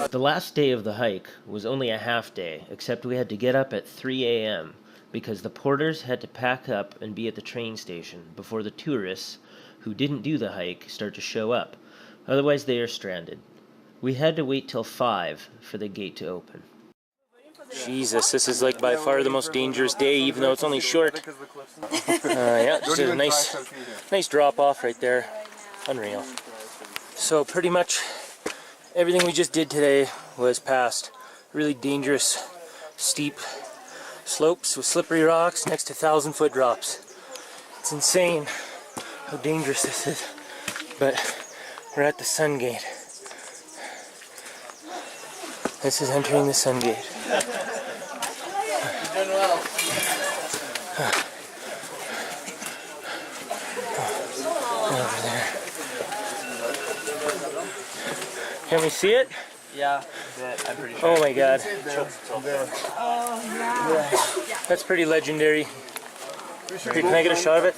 The last day of the hike was only a half day, except we had to get up at 3 a.m. because the porters had to pack up and be at the train station before the tourists who didn't do the hike start to show up. Otherwise they are stranded. We had to wait till 5 for the gate to open. Jesus, this is like by far the most dangerous day, even though it's only short. Yeah, just a nice drop off right there. Unreal. So pretty much everything we just did today was past really dangerous, steep slopes with slippery rocks next to 1,000-foot drops. It's insane how dangerous this is. But we're at the Sun Gate. This is entering the Sun Gate. You're doing well. Over there. Can we see it? Yeah, I'm pretty sure. Oh my god. Oh, yeah. That's pretty legendary. Here, can I get a shot of it?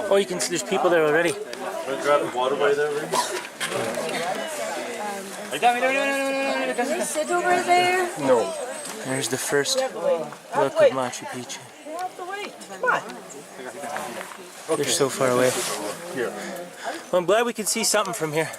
Oh, you can see there's people there already. Grab the waterway there, Can we sit over there? No. There's the first look of Machu Picchu. They're so far away. Well, I'm glad we can see something from here.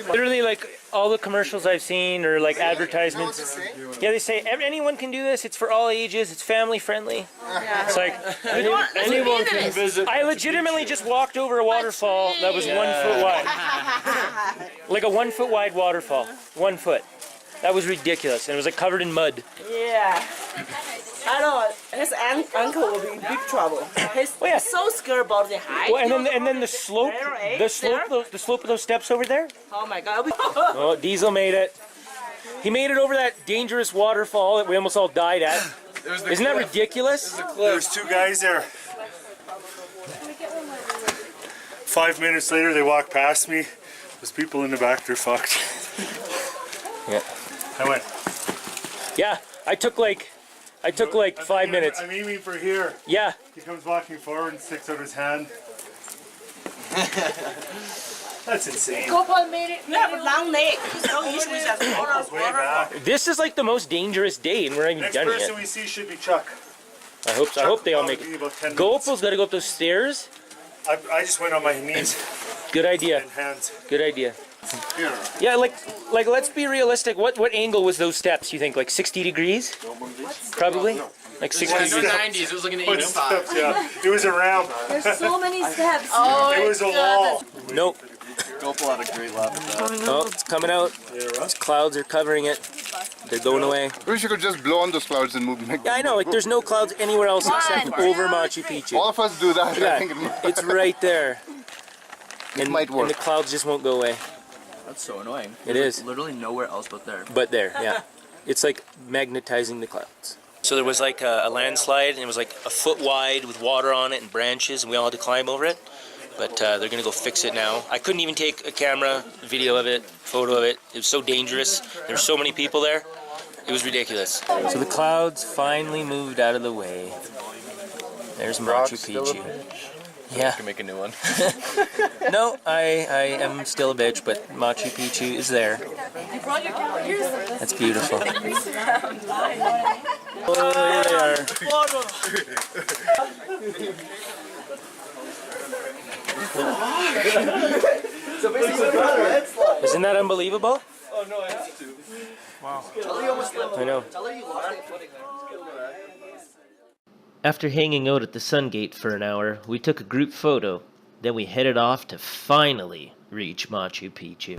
Literally, like all the commercials I've seen or like advertisements. Yeah, they say anyone can do this. It's for all ages. It's family friendly. It's like anyone can visit. I legitimately just walked over a waterfall that was 1 foot wide, like a 1 foot wide waterfall. 1 foot. That was ridiculous, and it was like covered in mud. Yeah. I know. His uncle will be in big trouble. He's so scared about the height. Well, and then the slope of those steps over there. Oh my God. Oh, Diesel made it. He made it over that dangerous waterfall that we almost all died at. Isn't that ridiculous? There's two guys there. 5 minutes later, they walk past me. There's people in the back. They're fucked. Yeah. I went. Yeah, I took like 5 minutes. I'm aiming for here. Yeah. He comes walking forward and sticks out his hand. That's insane. GoPro made it. Yeah, but long neck. So usually that's Way back. This is like the most dangerous day, and we're not even Next done person yet. we see should be Chuck. I hope they all make it. GoPro's got to go up those stairs. I just went on my knees. Good idea. And hands. Good idea. Here. Yeah, like let's be realistic. What angle was those steps? You think like 60 degrees? Probably. Like 60 In degrees. the 90s, it was like an What 85. steps, yeah. It was a ramp. There's so many steps. It was a wall. Nope. GoPro had a great laugh at that. Oh, it's coming out. These clouds are covering it. They're going away. I wish you could just blow on those clouds and move them. Yeah, I know. Like there's no clouds anywhere else except over Machu Picchu. All of us do that. I Yeah, think it's right there. it might work. And the clouds just won't go away. That's so annoying. It is. Literally nowhere else but there. But there, yeah. It's like magnetizing the clouds. So there was like a landslide, and it was like a foot wide with water on it and branches, and we all had to climb over it. But they're gonna go fix it now. I couldn't even take a camera, video of it, photo of it. It was so dangerous. There were so many people there. It was ridiculous. So the clouds finally moved out of the way. There's Machu Picchu. Yeah. Can make a new one. No, I am still a bitch, but Machu Picchu is there. That's beautiful. Oh, there they are. Isn't that unbelievable? Oh no, I have to. Wow. I know. After hanging out at the Sun Gate for an hour, we took a group photo. Then we headed off to finally reach Machu Picchu.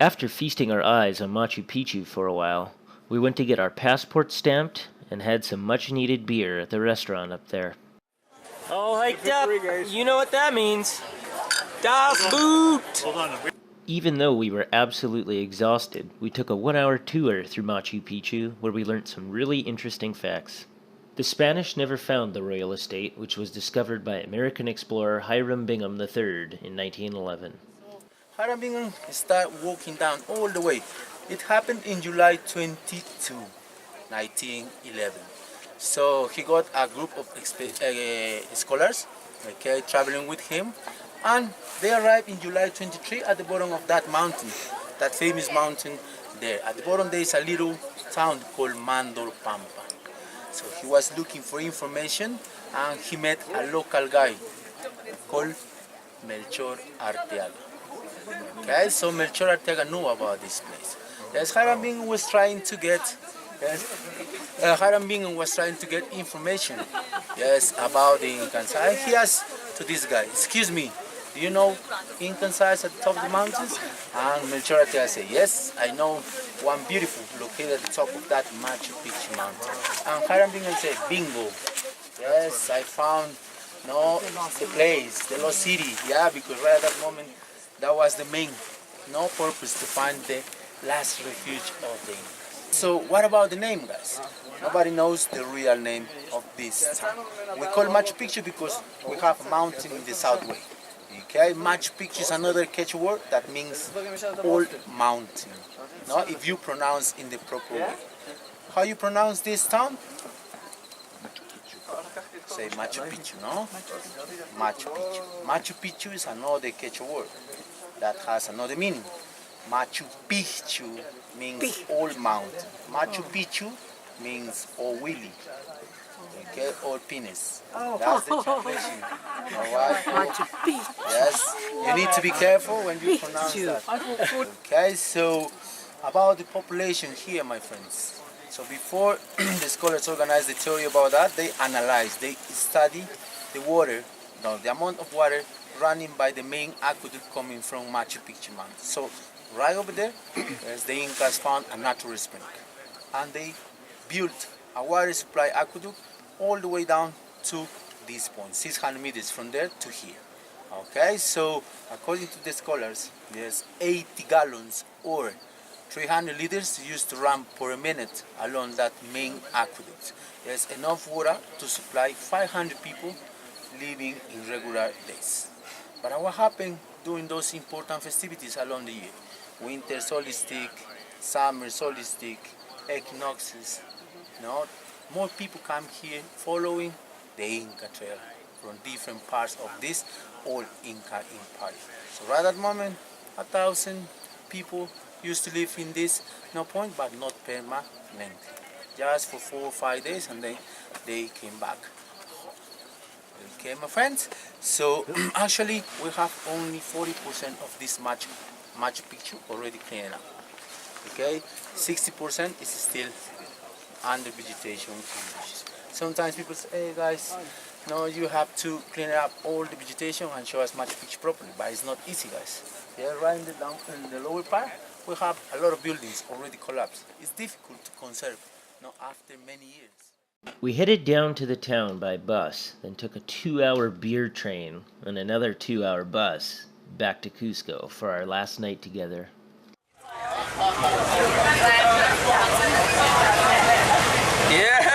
After feasting our eyes on Machu Picchu for a while, we went to get our passports stamped and had some much-needed beer at the restaurant up there. All hiked up, you know what that means. Das Boot! Hold on. Even though we were absolutely exhausted, we took a 1-hour tour through Machu Picchu where we learned some really interesting facts. The Spanish never found the royal estate, which was discovered by American explorer Hiram Bingham III in 1911. Hiram Bingham started walking down all the way. It happened in July 22, 1911. So he got a group of scholars, okay, traveling with him, and they arrived in July 23 at the bottom of that mountain, that famous mountain there. At the bottom there is a little town called Mandor Pampa. So he was looking for information and he met a local guy called Melchor Arteaga. Okay, so Melchor Arteaga knew about this place. Yes, Hiram Bingham was trying to get information, yes, about the Incans. And he asked to this guy, "Excuse me, do you know Incan sites at the top of the mountains?" And Melchor Arteaga said, "Yes, I know one beautiful located at the top of that Machu Picchu mountain." And Hiram Bingham said, "Bingo, yes, I found the place, the lost city." Yeah, because right at that moment, that was the main purpose to find the last refuge of the Incas. So what about the name, guys? Nobody knows the real name of this town. We call Machu Picchu because we have a mountain in the south way. Okay, Machu Picchu is another Quechua word that means old mountain. No, if you pronounce in the proper way. How you pronounce this town? Say Machu Picchu, no? Machu Picchu. Machu Picchu is another Quechua word that has another meaning. Machu Picchu means old mountain. Machu Picchu means old willy. Okay, old penis. That's the translation. Alright? Machu Picchu. Yes, you need to be careful when you pronounce that. Okay, so about the population here, my friends. So before the scholars organized the theory about that, they analyzed, they study the water, the amount of water running by the main aqueduct coming from Machu Picchu Mountain. So right over there, the Incas found a natural spring, and they built a water supply aqueduct all the way down to this point, 600 meters from there to here. Okay, so according to the scholars, there's 80 gallons or 300 liters used to run per minute along that main aqueduct. There's enough water to supply 500 people living in regular days. But what happened during those important festivities along the year? Winter solstice, summer solstice, equinoxes. More people come here following the Inca Trail from different parts of this old Inca Empire. So right at the moment, 1,000 people used to live in this point, but not permanently. Just for 4 or 5 days, and then they came back. Okay, my friends. So actually, we have only 40% of this Machu Picchu already cleaned up. Okay, 60% is still under vegetation conditions. Sometimes people say, "Hey guys, you have to clean up all the vegetation and show us Machu Picchu properly," but it's not easy, guys. Yeah, right in the lower part, we have a lot of buildings already collapsed. It's difficult to conserve after many years. We headed down to the town by bus, then took a 2-hour beer train and another 2-hour bus back to Cusco for our last night together. Yeah.